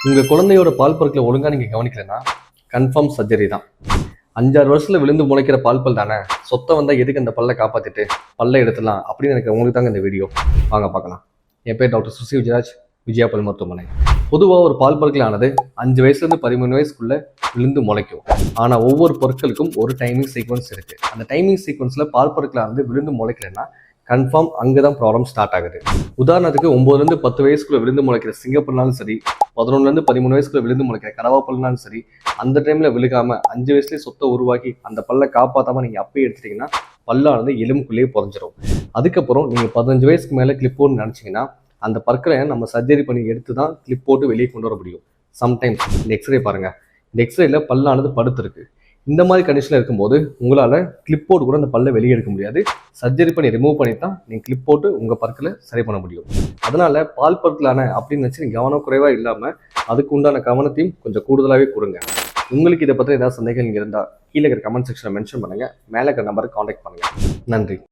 உங்கள் குழந்தையோட பால் பொருட்களை ஒழுங்காக நீங்கள் கவனிக்கலைன்னா கன்ஃபார்ம் சர்ஜரி தான். 5-6 வருஷத்தில் விழுந்து முளைக்கிற பால் பல் தானே, சொத்தை வந்தால் எதுக்கு அந்த பல்லை காப்பாற்றிட்டு பல்லை எடுத்துடலாம் அப்படின்னு எனக்கு உங்களுக்கு தாங்க இந்த வீடியோ. வாங்க பார்க்கலாம். என் பேர் டாக்டர் சுசி விஜயராஜ், விஜயா பல் மருத்துவமனை. பொதுவாக ஒரு பால் பொருட்களானது 5 வயசுலேருந்து 13 வயசுக்குள்ளே விழுந்து முளைக்கும். ஆனால் ஒவ்வொரு பொருட்களுக்கும் ஒரு டைமிங் சீக்வன்ஸ் இருக்குது. அந்த டைமிங் சீக்வன்ஸில் பால் பொருட்களானது விழுந்து முளைக்கலைன்னா கன்ஃபார்ம் அங்கே தான் ப்ராப்ளம் ஸ்டார்ட் ஆகுது. உதாரணத்துக்கு 9லேருந்து 10 வயசுக்குள்ள விழுந்து முளைக்கிற சிங்கப்பல்னாலும் சரி, 11லேருந்து 13 வயசுக்குள்ள விழுந்து முளைக்கிற கடவாப்பல்னாலும் சரி, அந்த டைமில் விழுகாமல் 5 வயசுலேயே சொத்தை உருவாக்கி அந்த பல்லை காப்பாற்றாமல் நீங்கள் அப்பயே எடுத்துட்டிங்கன்னா பல்லானது எலும்புக்குள்ளேயே புதஞ்சிரும். அதுக்கப்புறம் நீங்கள் 15 வயசுக்கு மேலே கிளிப் போட்டு நினச்சிங்கன்னா அந்த பற்களை நம்ம சர்ஜரி பண்ணி எடுத்து தான் கிளிப் போட்டு வெளியே கொண்டு வர முடியும். சம்டைம்ஸ் இந்த எக்ஸ்ரே பாருங்கள், இந்த எக்ஸ்ரேல பல்லானது படுத்துருக்கு. இந்த மாதிரி கண்டிஷனில் இருக்கும்போது உங்களால் கிளிப் போட்டு கூட அந்த பல்லை வெளியே எடுக்க முடியாது. சர்ஜரி பண்ணி ரிமூவ் பண்ணி தான் நீங்கள் கிளிப் போட்டு உங்கள் பற்களை சரி பண்ண முடியும். அதனால் பால் பொருட்களான அப்படின்னு நினச்சி நீங்கள் கவனம் குறைவாக இல்லாமல் அதுக்கு உண்டான கவனத்தையும் கொஞ்சம் கூடுதலாகவே கொடுங்க. உங்களுக்கு இதை பற்றி ஏதாவது சந்தேகங்கள் இருந்தால் கீழே இருக்கிற கமெண்ட் செக்ஷனில் மென்ஷன் பண்ணுங்கள். மேலே இருக்கிற நம்பருக்கு காண்டாக்ட் பண்ணுங்கள். நன்றி.